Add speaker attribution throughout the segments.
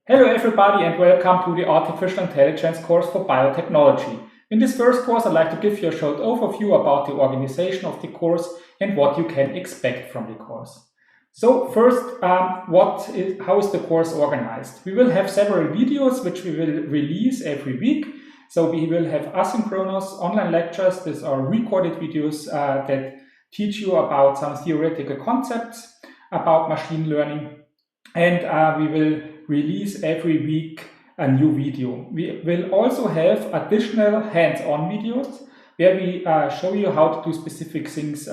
Speaker 1: Hello everybody and welcome to the Artificial Intelligence course for Biotechnology. In this first course I'd like to give you a short overview about the organization of the course and what you can expect from the course. So first, how is the course organized? We will have several videos which we will release every week. So we will have asynchronous online lectures. These are recorded videos that teach you about some theoretical concepts about machine learning, and we will release every week a new video. We will also have additional hands-on videos where we show you how to do specific things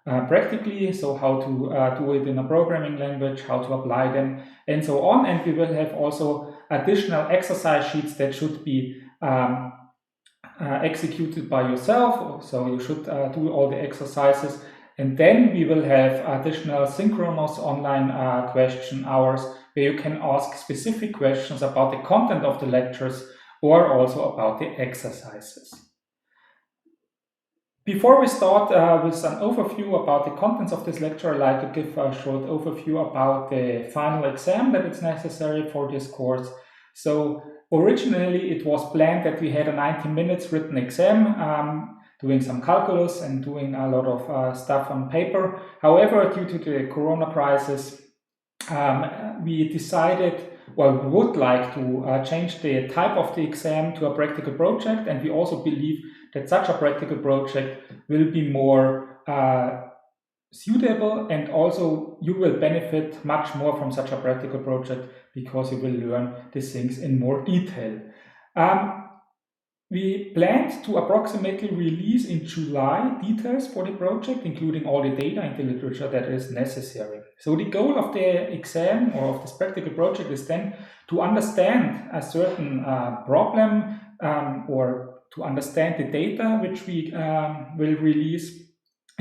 Speaker 1: practically, so how to do it in a programming language, how to apply them, and so on. And we will have also additional exercise sheets that should be executed by yourself, so you should do all the exercises. And then we will have additional synchronous online question hours where you can ask specific questions about the content of the lectures or also about the exercises. Before we start with an overview about the contents of this lecture, I'd like to give a short overview about the final exam that is necessary for this course. So originally it was planned that we had a 90 minutes written exam, doing some calculus and doing a lot of stuff on paper. However, due to the Corona crisis, we decided, well, we would like to change the type of the exam to a practical project, and we also believe that such a practical project will be more suitable, and also you will benefit much more from such a practical project because you will learn these things in more detail. We planned to approximately release in July details for the project, including all the data and the literature that is necessary. So the goal of the exam or of this practical project is then to understand a certain problem or to understand the data which we will release,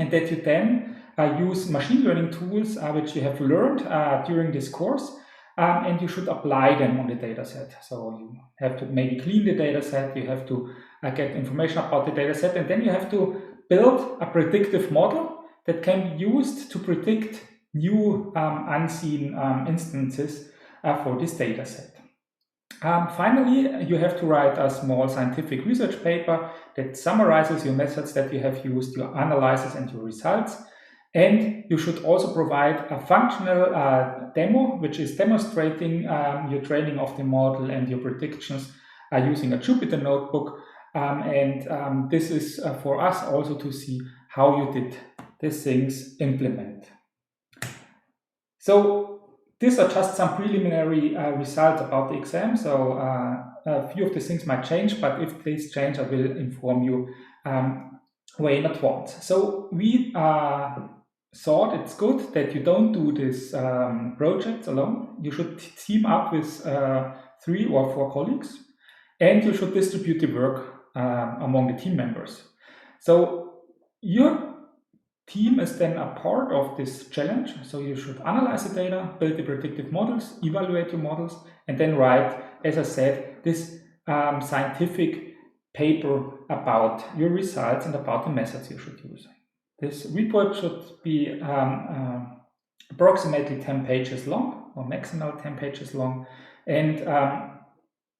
Speaker 1: and that you then use machine learning tools which you have learned during this course. And you should apply them on the data set. So you have to maybe clean the data set, you have to get information about the data set, and then you have to build a predictive model that can be used to predict new unseen instances for this data set. Finally, you have to write a small scientific research paper that summarizes your methods that you have used, your analysis and your results. And you should also provide a functional demo, which is demonstrating your training of the model and your predictions using a Jupyter notebook. This is for us also to see how you did these things implement. So these are just some preliminary results about the exam. So a few of the things might change, but if these change, I will inform you way in advance. So we thought it's good that you don't do this project alone. You should team up with 3 or 4 colleagues, and you should distribute the work among the team members. So your team is then a part of this challenge. So you should analyze the data, build the predictive models, evaluate your models, and then write, as I said, this scientific paper about your results and about the methods you should use. This report should be approximately 10 pages long, or maximal 10 pages long, and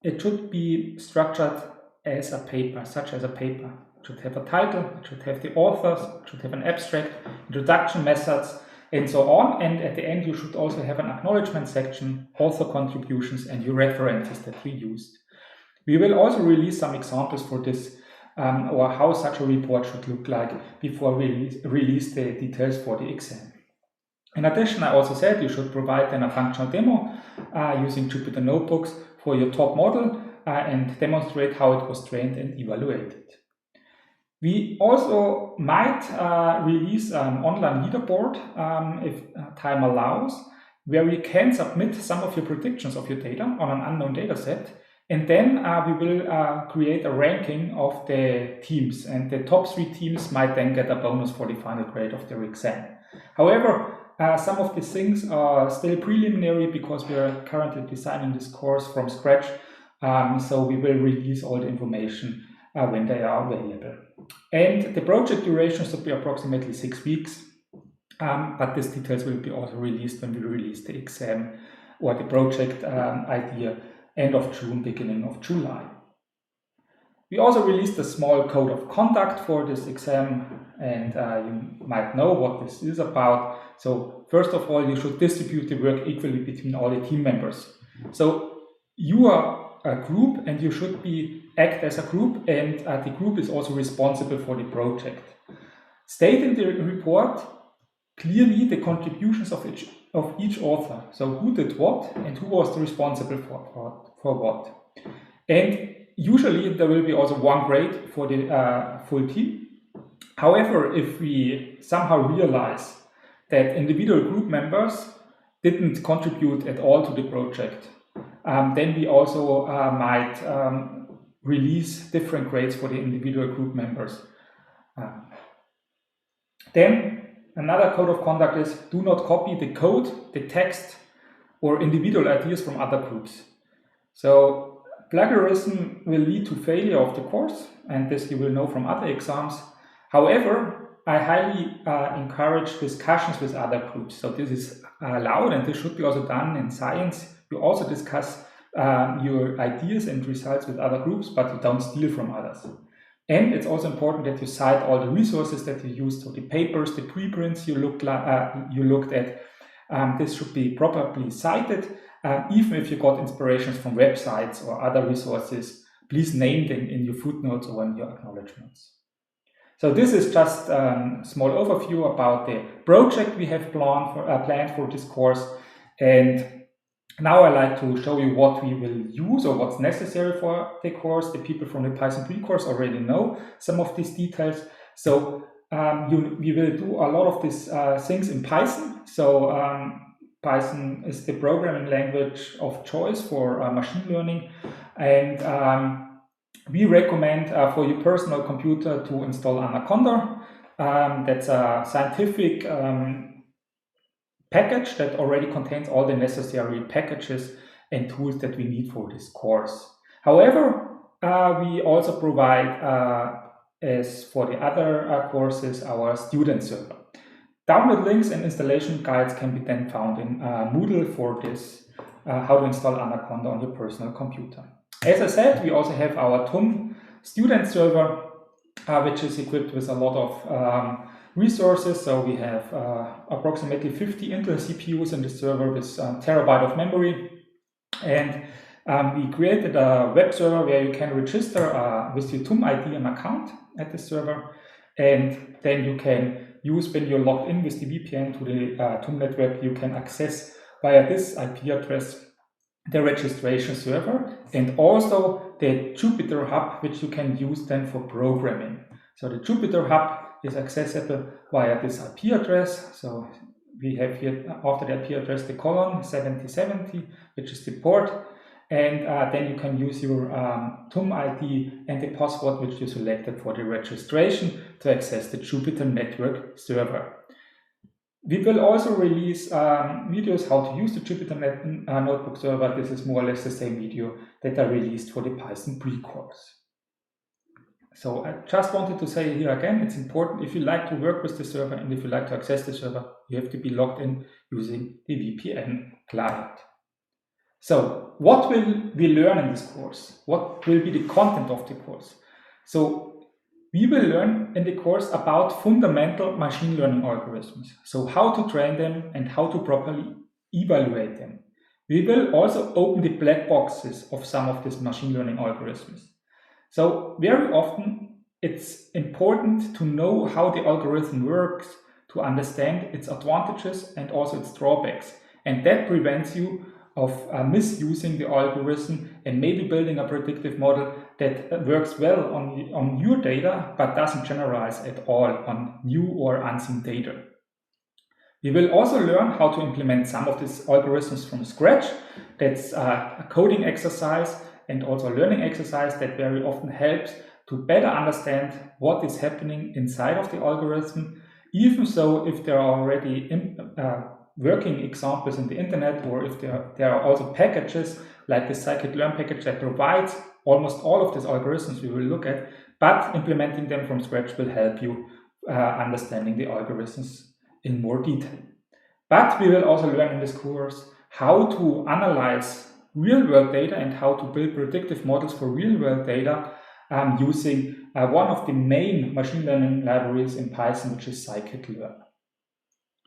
Speaker 1: it should be structured as a paper, such as a paper. It should have a title, it should have the authors, it should have an abstract, introduction, methods, and so on. And at the end, you should also have an acknowledgement section, author contributions, and your references that we used. We will also release some examples for this or how such a report should look like before we release the details for the exam. In addition, I also said you should provide then a functional demo using Jupyter notebooks for your top model and demonstrate how it was trained and evaluated. We also might release an online leaderboard if time allows, where you can submit some of your predictions of your data on an unknown data set. And then we will create a ranking of the teams, and the top 3 teams might then get a bonus for the final grade of their exam. However, some of these things are still preliminary because we are currently designing this course from scratch. So we will release all the information when they are available. And the project duration should be approximately 6 weeks, but these details will be also released when we release the exam or the project idea end of June, beginning of July. We also released a small code of conduct for this exam, and you might know what this is about. So first of all, you should distribute the work equally between all the team members. So you are a group and you should act as a group, and the group is also responsible for the project. State in the report clearly the contributions of each author. So who did what and who was responsible for what. And usually there will be also one grade for the full team. However, if we somehow realize that individual group members didn't contribute at all to the project, then we also might release different grades for the individual group members. Then another code of conduct is do not copy the code, the text, or individual ideas from other groups. So plagiarism will lead to failure of the course, and this you will know from other exams. However, I highly encourage discussions with other groups. So this is allowed, and this should be also done in science. You also discuss your ideas and results with other groups, but you don't steal from others. And it's also important that you cite all the resources that you used, so the papers, the preprints you looked at. This should be properly cited. Even if you got inspirations from websites or other resources, please name them in your footnotes or in your acknowledgements. So this is just a small overview about the project we have planned for this course. And now I'd like to show you what we will use or what's necessary for the course. The people from the Python pre-course already know some of these details. So we will do a lot of these things in Python. So Python is the programming language of choice for machine learning. And we recommend for your personal computer to install Anaconda. That's a scientific package that already contains all the necessary packages and tools that we need for this course. However, we also provide, as for the other courses, our student server. Download links and installation guides can be then found in Moodle for this, how to install Anaconda on your personal computer. As I said, we also have our TUM student server, which is equipped with a lot of resources. So we have approximately 50 Intel CPUs in the server with terabyte of memory. And we created a web server where you can register with your TUM ID an account at the server. And then you can use, when you're logged in with the VPN to the TUM network, you can access via this IP address the registration server and also the Jupyter Hub, which you can use then for programming. So the Jupyter Hub is accessible via this IP address. So we have here after the IP address the colon 7070, which is the port, and then you can use your TUM ID and the password which you selected for the registration to access the Jupyter Network server. We will also release videos how to use the Jupyter Notebook server. This is more or less the same video that I released for the Python pre-course. So I just wanted to say here again, it's important if you like to work with the server and if you like to access the server, you have to be logged in using the VPN client. So what will we learn in this course? What will be the content of the course? So we will learn in the course about fundamental machine learning algorithms. So how to train them and how to properly evaluate them. We will also open the black boxes of some of these machine learning algorithms. So very often it's important to know how the algorithm works, to understand its advantages and also its drawbacks. And that prevents you of misusing the algorithm and maybe building a predictive model that works well on your data, but doesn't generalize at all on new or unseen data. We will also learn how to implement some of these algorithms from scratch. That's a coding exercise and also a learning exercise that very often helps to better understand what is happening inside of the algorithm, even so if there are already working examples in the internet, or if there are also packages like the scikit-learn package that provides almost all of these algorithms we will look at, but implementing them from scratch will help you understanding the algorithms in more detail. But we will also learn in this course how to analyze real-world data and how to build predictive models for real-world data using one of the main machine learning libraries in Python, which is scikit-learn.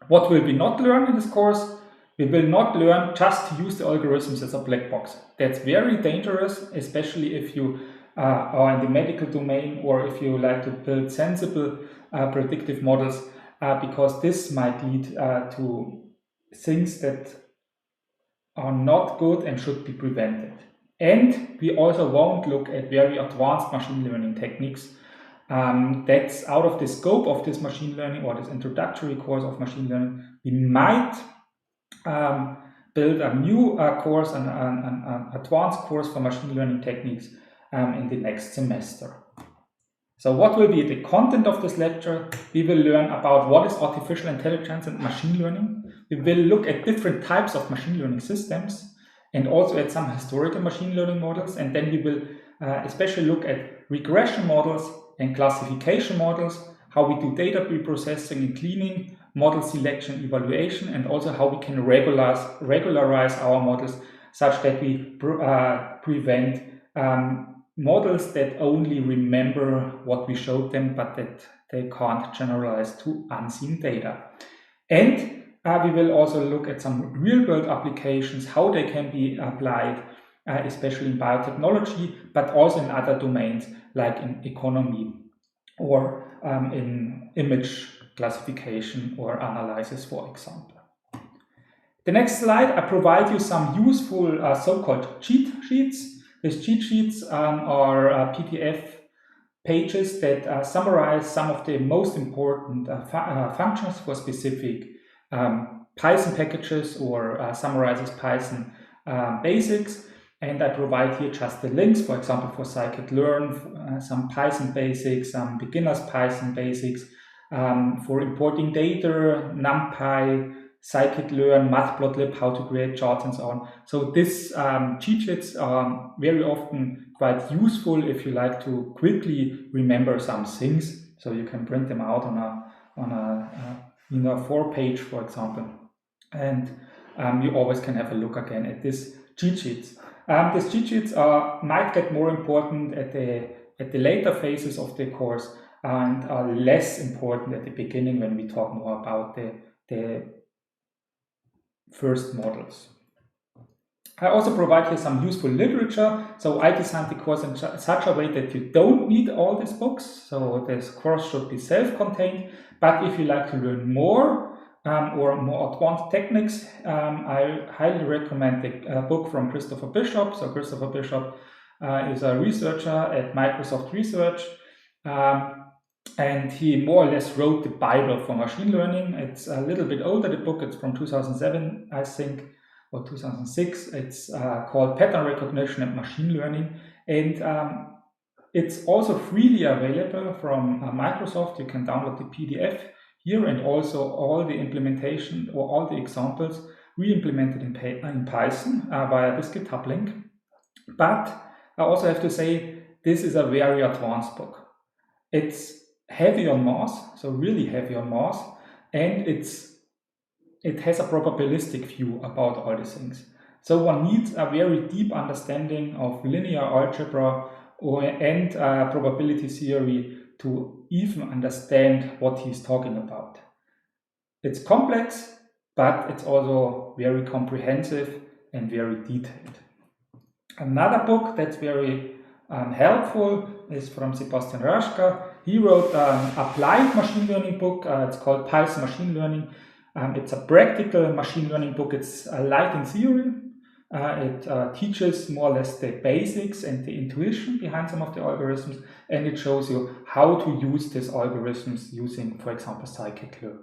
Speaker 1: What will we not learn in this course? We will not learn just to use the algorithms as a black box. That's very dangerous, especially if you are in the medical domain or if you like to build sensible predictive models, because this might lead to things that are not good and should be prevented. And we also won't look at very advanced machine learning techniques. That's out of the scope of this machine learning or this introductory course of machine learning. We might build a new course, an advanced course for machine learning techniques in the next semester. So what will be the content of this lecture? We will learn about what is artificial intelligence and machine learning. We will look at different types of machine learning systems and also at some historical machine learning models. And then we will especially look at regression models and classification models, how we do data preprocessing and cleaning, model selection, evaluation, and also how we can regularize our models such that we prevent models that only remember what we showed them, but that they can't generalize to unseen data. And we will also look at some real-world applications, how they can be applied, especially in biotechnology, but also in other domains like in economy or in image classification or analysis, for example. The next slide, I provide you some useful so-called cheat sheets. These cheat sheets are PDF pages that summarize some of the most important functions for specific Python packages or summarizes Python basics. And I provide here just the links, for example, for scikit-learn, some Python basics, some beginners Python basics, for importing data, NumPy, scikit-learn, matplotlib, how to create charts and so on. So these cheat sheets are very often quite useful if you like to quickly remember some things. So you can print them out on a 4-page, for example. And you always can have a look again at these cheat sheets. These cheat sheets might get more important at the later phases of the course and are less important at the beginning when we talk more about the first models. I also provide here some useful literature. So I designed the course in such a way that you don't need all these books. So this course should be self-contained. But if you like to learn more or more advanced techniques, I highly recommend the book from Christopher Bishop. So Christopher Bishop is a researcher at Microsoft Research. And he more or less wrote the Bible for machine learning. It's a little bit older, the book. It's from 2007, I think, or 2006. It's called Pattern Recognition and Machine Learning. And it's also freely available from Microsoft. You can download the PDF here, and also all the implementation or all the examples re-implemented in Python via this GitHub link. But I also have to say, this is a very advanced book. It's heavy on math, so really heavy on math, and it has a probabilistic view about all these things. So one needs a very deep understanding of linear algebra and probability theory to even understand what he's talking about. It's complex, but it's also very comprehensive and very detailed. Another book that's very helpful is from Sebastian Raschka. He wrote an applied machine learning book. It's called Python Machine Learning. It's a practical machine learning book. It's light in theory. It teaches more or less the basics and the intuition behind some of the algorithms, and it shows you how to use these algorithms using, for example, scikit-learn.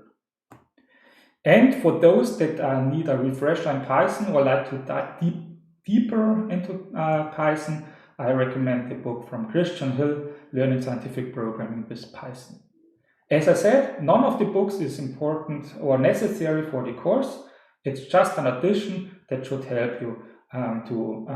Speaker 1: And for those that need a refresher in Python or like to dive deeper into Python, I recommend the book from Christian Hill, Learning Scientific Programming with Python. As I said, none of the books is important or necessary for the course. It's just an addition that should help you to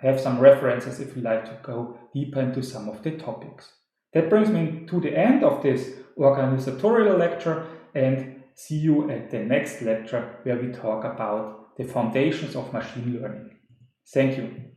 Speaker 1: have some references if you like to go deeper into some of the topics. That brings me to the end of this organizational lecture, and see you at the next lecture where we talk about the the foundations of machine learning. Thank you.